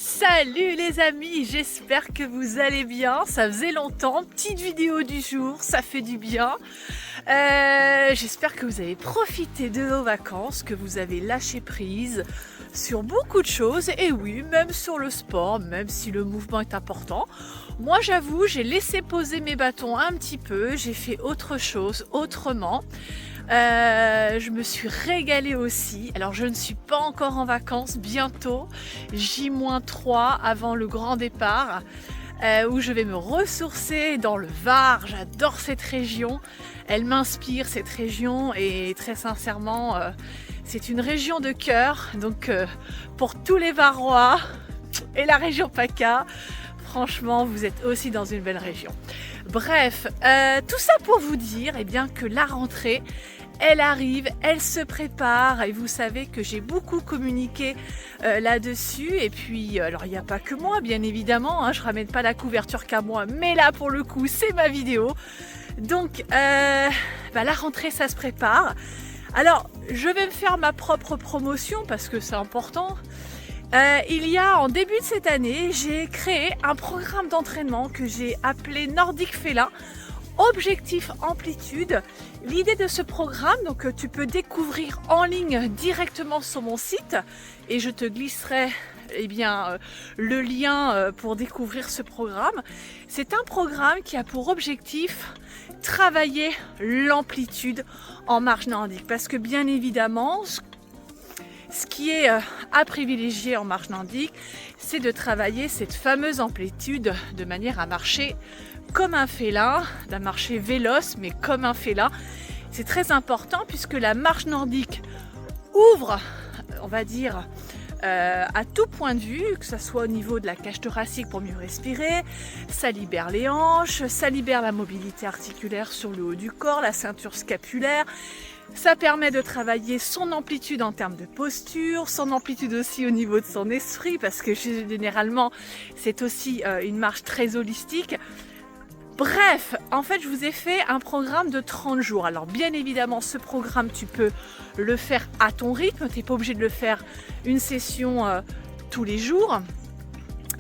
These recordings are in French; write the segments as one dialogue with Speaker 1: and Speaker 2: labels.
Speaker 1: Salut les amis, j'espère que vous allez bien, ça faisait longtemps, petite vidéo du jour, ça fait du bien. J'espère que vous avez profité de vos vacances, que vous avez lâché prise sur beaucoup de choses, et oui, même sur le sport, même si le mouvement est important. Moi j'avoue, j'ai laissé poser mes bâtons un petit peu, j'ai fait autre chose, autrement. Je me suis régalée aussi. Alors je ne suis pas encore en vacances, bientôt J-3 avant le grand départ, où je vais me ressourcer dans le Var. J'adore cette région, elle m'inspire cette région, et très sincèrement c'est une région de cœur, donc pour tous les Varois et la région PACA, franchement vous êtes aussi dans une belle région. Bref, tout ça pour vous dire bien que la rentrée, elle arrive, elle se prépare, et vous savez que j'ai beaucoup communiqué là-dessus. Et puis, alors il n'y a pas que moi, bien évidemment, hein, je ne ramène pas la couverture qu'à moi, mais là pour le coup c'est ma vidéo. Donc la rentrée ça se prépare. Alors je vais me faire ma propre promotion parce que c'est important. Il y a en début de cette année, j'ai créé un programme d'entraînement que j'ai appelé Nordic Félin, Objectif Amplitude. L'idée de ce programme, donc tu peux découvrir en ligne directement sur mon site, et je te glisserai le lien pour découvrir ce programme. C'est un programme qui a pour objectif travailler l'amplitude en marche nordique, parce que bien évidemment ce qui est à privilégier en marche nordique, c'est de travailler cette fameuse amplitude de manière à marcher comme un félin, d'un marcher véloce, mais comme un félin. C'est très important puisque la marche nordique ouvre, on va dire, à tout point de vue, que ce soit au niveau de la cage thoracique pour mieux respirer, ça libère les hanches, ça libère la mobilité articulaire sur le haut du corps, la ceinture scapulaire. Ça permet de travailler son amplitude en termes de posture, son amplitude aussi au niveau de son esprit, parce que généralement c'est aussi une marche très holistique. Bref, en fait je vous ai fait un programme de 30 jours. Alors bien évidemment ce programme tu peux le faire à ton rythme, tu n'es pas obligé de le faire une session tous les jours.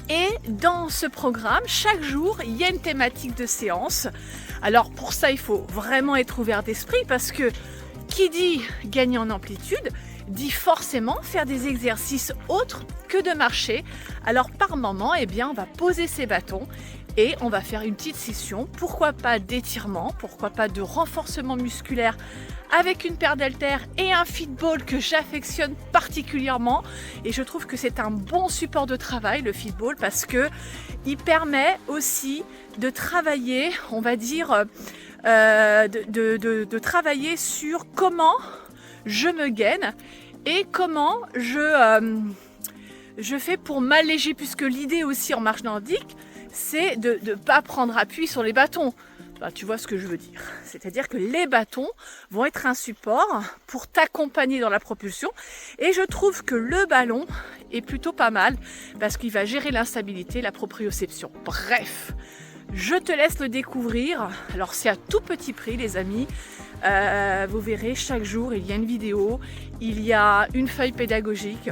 Speaker 1: Et dans ce programme, chaque jour, il y a une thématique de séance. Alors pour ça, il faut vraiment être ouvert d'esprit, parce que qui dit gagner en amplitude dit forcément faire des exercices autres que de marcher. Alors par moment, on va poser ses bâtons et on va faire une petite session, pourquoi pas d'étirement, pourquoi pas de renforcement musculaire avec une paire d'haltères et un fitball que j'affectionne particulièrement. Et je trouve que c'est un bon support de travail, le fitball, parce que il permet aussi de travailler, on va dire, de travailler sur comment je me gaine et comment je fais pour m'alléger, puisque l'idée aussi en marche nordique, c'est de ne pas prendre appui sur les bâtons. Tu vois ce que je veux dire. C'est-à-dire que les bâtons vont être un support pour t'accompagner dans la propulsion, et je trouve que le ballon est plutôt pas mal parce qu'il va gérer l'instabilité, la proprioception. Bref, je te laisse le découvrir. Alors c'est à tout petit prix les amis. Vous verrez, chaque jour il y a une vidéo, il y a une feuille pédagogique.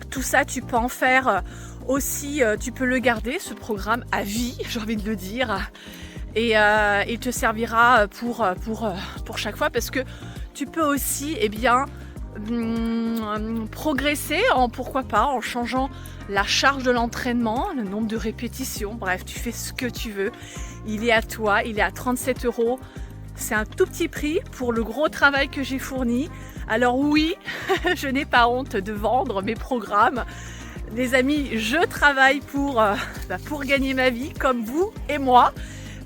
Speaker 1: Tout ça tu peux en faire aussi, tu peux le garder, ce programme à vie, j'ai envie de le dire. Et il te servira pour chaque fois, parce que tu peux aussi progresser pourquoi pas en changeant la charge de l'entraînement, le nombre de répétitions. Bref, tu fais ce que tu veux, il est à toi, il est à 37 €. C'est un tout petit prix pour le gros travail que j'ai fourni. Alors oui, je n'ai pas honte de vendre mes programmes. Les amis, je travaille pour gagner ma vie, comme vous et moi.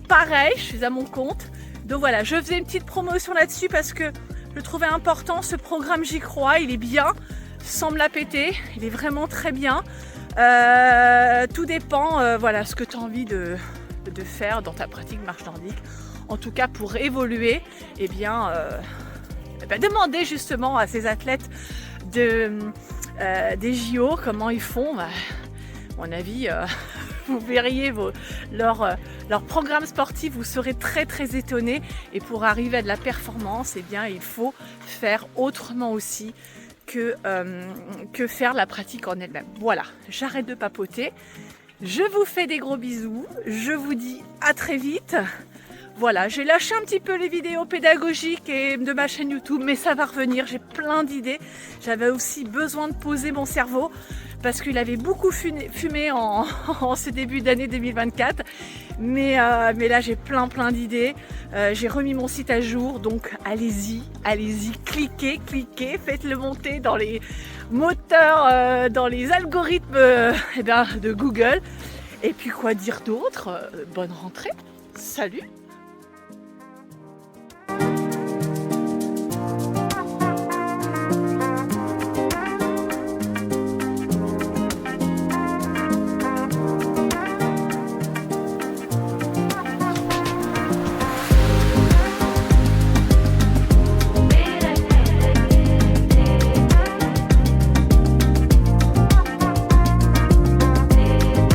Speaker 1: Pareil, je suis à mon compte. Donc voilà, je faisais une petite promotion là-dessus parce que je trouvais important. Ce programme, j'y crois, il est bien, sans me la péter. Il est vraiment très bien. Tout dépend, ce que tu as envie de faire dans ta pratique marche nordique. En tout cas, pour évoluer, demandez justement à ces athlètes des JO comment ils font. À mon avis, vous verriez leur programme sportif, vous serez très très étonnés. Et pour arriver à de la performance, il faut faire autrement aussi que faire la pratique en elle-même. Voilà, j'arrête de papoter. Je vous fais des gros bisous. Je vous dis à très vite. Voilà, j'ai lâché un petit peu les vidéos pédagogiques et de ma chaîne YouTube, mais ça va revenir, j'ai plein d'idées. J'avais aussi besoin de poser mon cerveau parce qu'il avait beaucoup fumé en ce début d'année 2024. Mais là, j'ai plein d'idées. J'ai remis mon site à jour, donc allez-y, cliquez, faites-le monter dans les moteurs, dans les algorithmes de Google. Et puis quoi dire d'autre? Bonne rentrée, salut!